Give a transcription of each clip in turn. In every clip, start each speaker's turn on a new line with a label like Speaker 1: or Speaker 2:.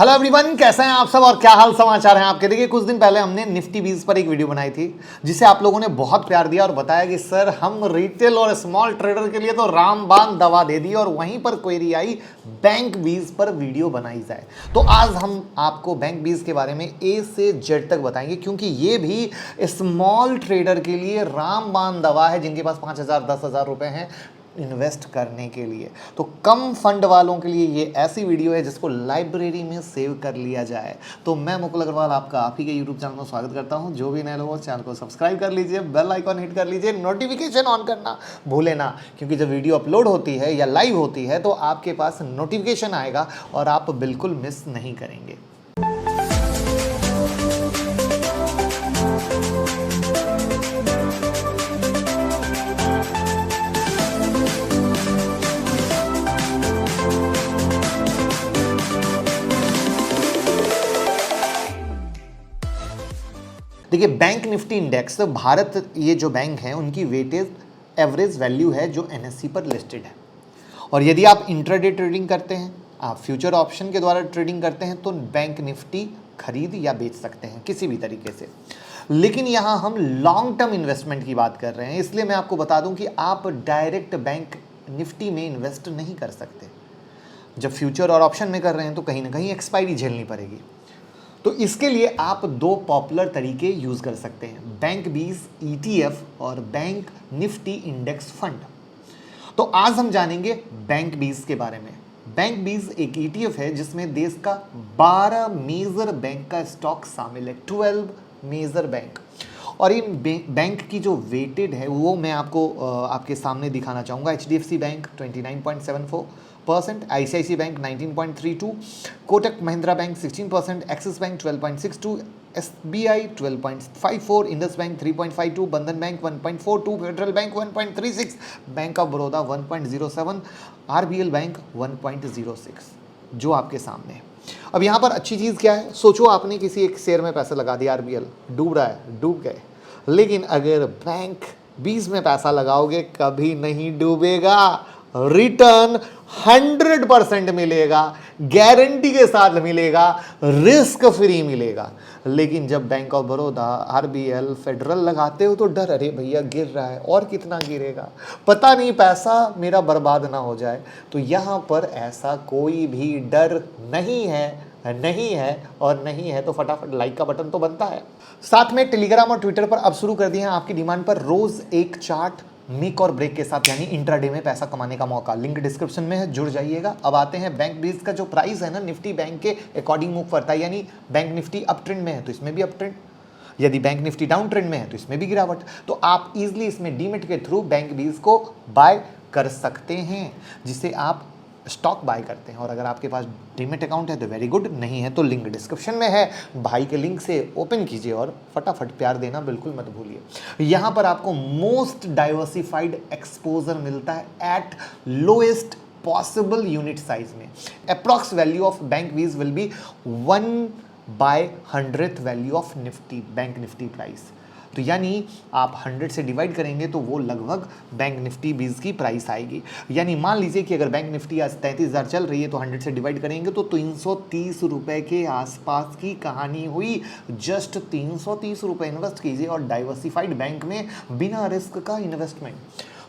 Speaker 1: Hello everyone, कैसे हैं आप सब और क्या हाल समाचार हैं आपके। देखिए, कुछ दिन पहले हमने निफ्टी 20 पर एक वीडियो बनाई थी जिसे आप लोगों ने बहुत प्यार दिया और बताया कि सर हम रिटेल और स्मॉल ट्रेडर के लिए तो रामबाण दवा दे दी और वहीं पर क्वेरी आई बैंक 20 पर वीडियो बनाई जाए। तो आज हम आपको बैंक 20 के बारे में ए से जेड तक बताएंगे, क्योंकि ये भी स्मॉल ट्रेडर के लिए रामबाण दवा है जिनके पास 5,000 10,000 रुपए हैं इन्वेस्ट करने के लिए। तो कम फंड वालों के लिए ये ऐसी वीडियो है जिसको लाइब्रेरी में सेव कर लिया जाए। तो मैं मुकुल अग्रवाल आपका आप ही के यूट्यूब चैनल में स्वागत करता हूं। जो भी नए लोग चैनल को सब्सक्राइब कर लीजिए, बेल आइकॉन हिट कर लीजिए, नोटिफिकेशन ऑन करना भूले ना, क्योंकि जब वीडियो अपलोड होती है या लाइव होती है तो आपके पास नोटिफिकेशन आएगा और आप बिल्कुल मिस नहीं करेंगे। देखिए, बैंक निफ्टी इंडेक्स भारत, ये जो बैंक है उनकी वेटेज एवरेज वैल्यू है जो एनएससी पर लिस्टेड है। और यदि आप इंट्राडे ट्रेडिंग करते हैं, आप फ्यूचर ऑप्शन के द्वारा ट्रेडिंग करते हैं तो बैंक निफ्टी खरीद या बेच सकते हैं किसी भी तरीके से। लेकिन यहाँ हम लॉन्ग टर्म इन्वेस्टमेंट की बात कर रहे हैं, इसलिए मैं आपको बता दूं कि आप डायरेक्ट बैंक निफ्टी में इन्वेस्ट नहीं कर सकते। जब फ्यूचर और ऑप्शन में कर रहे हैं तो कहीं ना कहीं एक्सपायरी झेलनी पड़ेगी। तो इसके लिए आप दो पॉपुलर तरीके यूज कर सकते हैं, बैंक 20 ETF और बैंक निफ्टी इंडेक्स फंड। तो आज हम जानेंगे बैंक 20 के बारे में। बैंक 20 एक ETF है जिसमें देश का 12 मेजर बैंक का स्टॉक शामिल है, 12 मेजर बैंक। और इन बैंक की जो वेटेड है वो मैं आपको आपके सामने दिखाना चाहूँगा। HDFC bank 29.74%, ICICI bank 19.32%, Kotak Mahindra bank 16%, axis bank 12.62%, SBI 12.54%, Indus bank 3.52%, बंधन bank 1.42%, federal bank 1.36%, bank of Baroda 1.07%, RBL bank 1.06%, जो आपके सामने है। अब यहाँ पर अच्छी चीज़ क्या है, सोचो आपने किसी एक शेयर में पैसा लगा दिया, RBL डूब रहा है, डूब गए। लेकिन अगर बैंक 20 में पैसा लगाओगे कभी नहीं डूबेगा, रिटर्न 100% मिलेगा, गारंटी के साथ मिलेगा, रिस्क फ्री मिलेगा। लेकिन जब bank of Baroda, RBL, federal लगाते हो तो डर, अरे भैया गिर रहा है और कितना गिरेगा, पता नहीं पैसा मेरा बर्बाद ना हो जाए। तो यहाँ पर ऐसा कोई भी डर नहीं है, नहीं है और नहीं है। तो फटाफट लाइक का बटन तो बनता है। साथ में टेलीग्राम और ट्विटर पर अब शुरू कर दिए हैं आपकी डिमांड पर रोज एक चार्ट मेक और ब्रेक के साथ, यानी इंट्राडे में पैसा कमाने का मौका। लिंक डिस्क्रिप्शन में है, जुड़ जाइएगा। अब आते हैं बैंक 20 का जो प्राइस है ना, निफ्टी बैंक के अकॉर्डिंग मूव करता है, यानी बैंक निफ्टी अप ट्रेंड में है तो इसमें भी अप ट्रेंड, यदि बैंक निफ्टी डाउन ट्रेंड में है तो इसमें भी गिरावट। तो आप इजीली इसमें डीमेट के थ्रू बैंक 20 को बाय कर सकते हैं, जिसे आप स्टॉक बाय करते हैं। और अगर आपके पास डीमेट अकाउंट है तो वेरी गुड, नहीं है तो लिंक डिस्क्रिप्शन में है, भाई के लिंक से ओपन कीजिए और फटाफट प्यार देना बिल्कुल मत भूलिए। यहाँ पर आपको मोस्ट डाइवर्सिफाइड एक्सपोजर मिलता है at lowest possible unit size में। Approx value of bank 20 will be 1/100th value of Nifty, bank Nifty price. तो यानी आप 100 से डिवाइड करेंगे तो वो लगभग बैंक निफ्टी 20 की प्राइस आएगी। यानी मान लीजिए कि अगर बैंक निफ्टी आज 33,000 चल रही है तो 100 से डिवाइड करेंगे तो 330 रुपए के आसपास की कहानी हुई। जस्ट 330 रुपए इन्वेस्ट कीजिए और डाइवर्सिफाइड बैंक में बिना रिस्क का इन्वेस्टमेंट।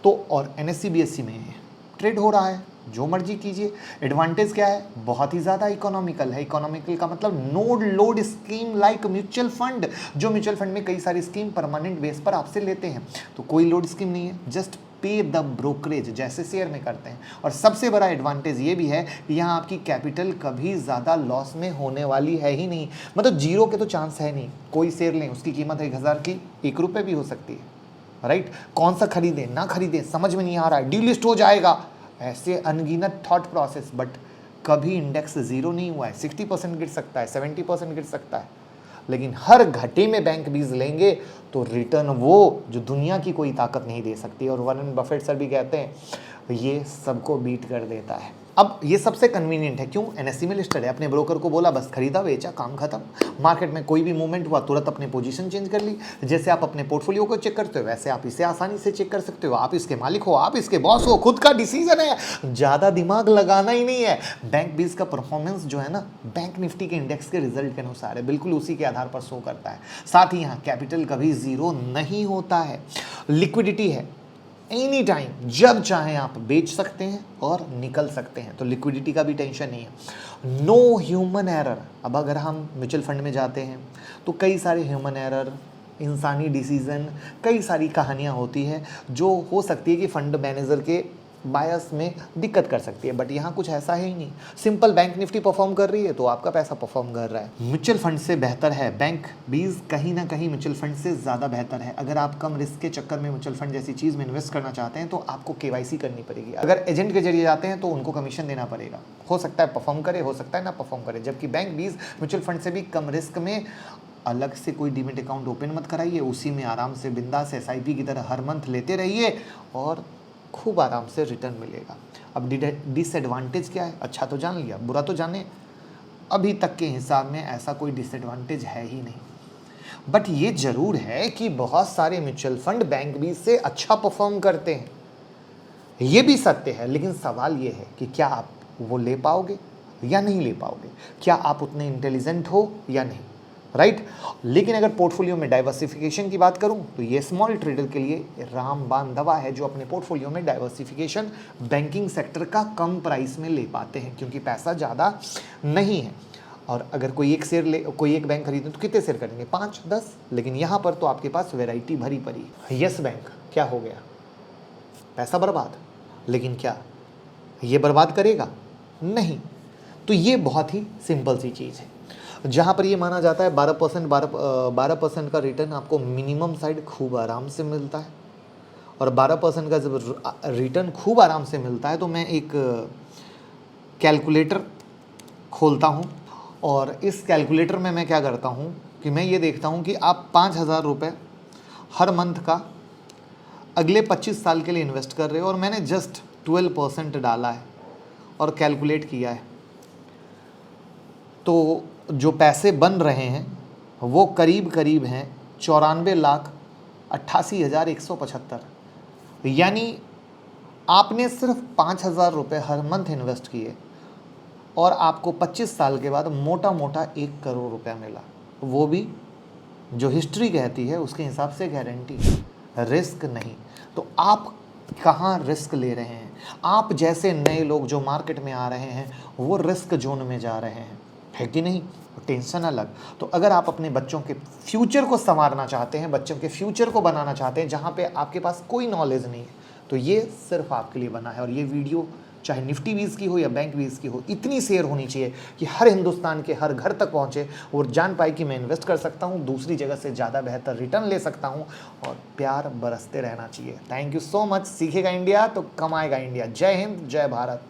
Speaker 1: तो और NSE BSE में ट्रेड हो रहा है, जो मर्जी कीजिए। एडवांटेज क्या है, बहुत ही ज़्यादा इकोनॉमिकल है। इकोनॉमिकल का मतलब no load scheme like mutual fund. जो म्यूचुअल फंड में कई सारी स्कीम परमानेंट बेस पर आपसे लेते हैं, तो कोई लोड स्कीम नहीं है, जस्ट पे द ब्रोकरेज जैसे शेयर में करते हैं। और सबसे बड़ा एडवांटेज ये भी है कि यहाँ आपकी कैपिटल कभी ज़्यादा लॉस में होने वाली है ही नहीं, मतलब जीरो के तो चांस है नहीं। कोई शेयर लें, उसकी कीमत 1,000 की 1 रुपये भी हो सकती है, राइट। कौन सा खरीदें ना खरीदें समझ में नहीं आ रहा है, डीलिस्ट हो जाएगा, ऐसे अनगिनत थॉट प्रोसेस। बट कभी इंडेक्स जीरो नहीं हुआ है, 60% गिर सकता है, 70% गिर सकता है, लेकिन हर घटे में बैंक 20 लेंगे तो रिटर्न वो जो दुनिया की कोई ताकत नहीं दे सकती। और वॉरेन बफेट सर भी कहते हैं ये सबको बीट कर देता है। अब ये सबसे कन्वीनियंट है, क्यों? एनएससी में लिस्टेड है, अपने ब्रोकर को बोला बस खरीदा बेचा काम खत्म। मार्केट में कोई भी मूवमेंट हुआ तुरंत अपने पोजीशन चेंज कर ली। जैसे आप अपने पोर्टफोलियो को चेक करते हो वैसे आप इसे आसानी से चेक कर सकते हो। आप इसके मालिक हो, आप इसके बॉस हो, खुद का डिसीजन है, ज़्यादा दिमाग लगाना ही नहीं है। बैंक बीस का परफॉर्मेंस जो है ना बैंक निफ्टी के इंडेक्स के रिजल्ट के अनुसार है, बिल्कुल उसी के आधार पर शो करता है। साथ ही यहाँ कैपिटल कभी जीरो नहीं होता है, लिक्विडिटी है, एनी टाइम जब चाहें आप बेच सकते हैं और निकल सकते हैं, तो लिक्विडिटी का भी टेंशन नहीं है। No human error. अब अगर हम म्यूचुअल फंड में जाते हैं तो कई सारे ह्यूमन एरर, इंसानी डिसीजन, कई सारी कहानियां होती हैं जो हो सकती है कि फंड मैनेजर के बायस में दिक्कत कर सकती है, बट यहाँ कुछ ऐसा है ही नहीं। सिंपल बैंक निफ्टी परफॉर्म कर रही है तो आपका पैसा परफॉर्म कर रहा है। म्यूचुअल फंड से बेहतर है बैंक बीज, कहीं ना कहीं म्यूचुअल फंड से ज़्यादा बेहतर है। अगर आप कम रिस्क के चक्कर में म्यूचुअल फंड जैसी चीज़ में इन्वेस्ट करना चाहते हैं तो आपको केवाईसी करनी पड़ेगी। अगर एजेंट के जरिए जाते हैं तो उनको कमीशन देना पड़ेगा, हो सकता है परफॉर्म करे, हो सकता है ना परफॉर्म करे। जबकि बैंक बीज म्यूचुअल फंड से भी कम रिस्क में अलग से कोई डीमेट अकाउंट ओपन मत कराइए, उसी में आराम से बिंदास SIP की तरह हर मंथ लेते रहिए और खूब आराम से रिटर्न मिलेगा। अब डिसएडवांटेज क्या है? अच्छा तो जान लिया, बुरा तो जाने। अभी तक के हिसाब में ऐसा कोई डिसएडवांटेज है ही नहीं, बट ये जरूर है कि बहुत सारे म्यूचुअल फंड बैंक बीज से अच्छा परफॉर्म करते हैं, ये भी सत्य है। लेकिन सवाल ये है कि क्या आप वो ले पाओगे या नहीं ले पाओगे, क्या आप उतने इंटेलिजेंट हो या नहीं, राइट? लेकिन अगर पोर्टफोलियो में डाइवर्सिफिकेशन की बात करूं तो ये स्मॉल ट्रेडर के लिए रामबाण दवा है, जो अपने पोर्टफोलियो में डाइवर्सिफिकेशन बैंकिंग सेक्टर का कम प्राइस में ले पाते हैं, क्योंकि पैसा ज़्यादा नहीं है। और अगर कोई एक शेयर ले, कोई एक बैंक खरीदें तो कितने शेयर करेंगे? 5 10। लेकिन यहाँ पर तो आपके पास वैरायटी भरी पड़ी। यस बैंक क्या हो गया? पैसा बर्बाद। लेकिन क्या ये बर्बाद करेगा? नहीं। तो ये बहुत ही सिंपल सी चीज़ है, जहाँ पर ये माना जाता है 12% का रिटर्न आपको मिनिमम साइड खूब आराम से मिलता है। और 12% का जब रिटर्न खूब आराम से मिलता है तो मैं एक कैलकुलेटर खोलता हूँ, और इस कैलकुलेटर में मैं क्या करता हूँ कि मैं ये देखता हूँ कि आप 5,000 रुपये हर मंथ का अगले 25 साल के लिए इन्वेस्ट कर रहे हो, और मैंने जस्ट 12% डाला है और कैलकुलेट किया है, तो जो पैसे बन रहे हैं वो करीब करीब हैं 94,88,175। यानी आपने सिर्फ 5,000 रुपये हर मंथ इन्वेस्ट किए और आपको 25 साल के बाद मोटा मोटा 1 करोड़ रुपया मिला, वो भी जो हिस्ट्री कहती है उसके हिसाब से गारंटी, रिस्क नहीं। तो आप कहाँ रिस्क ले रहे हैं? आप जैसे नए लोग जो मार्केट में आ रहे हैं वो रिस्क जोन में जा रहे हैं, है कि नहीं? टेंशन अलग। तो अगर आप अपने बच्चों के फ्यूचर को संवारना चाहते हैं, बच्चों के फ्यूचर को बनाना चाहते हैं जहाँ पे आपके पास कोई नॉलेज नहीं है, तो ये सिर्फ आपके लिए बना है। और ये वीडियो चाहे निफ्टी बीज की हो या बैंक बीज की हो, इतनी शेयर होनी चाहिए कि हर हिंदुस्तान के हर घर तक पहुँचे और जान पाए कि मैं इन्वेस्ट कर सकता हूँ, दूसरी जगह से ज़्यादा बेहतर रिटर्न ले सकता हूँ, और प्यार बरसते रहना चाहिए। Thank you so much. सीखेगा इंडिया तो कमाएगा इंडिया। जय हिंद, जय भारत।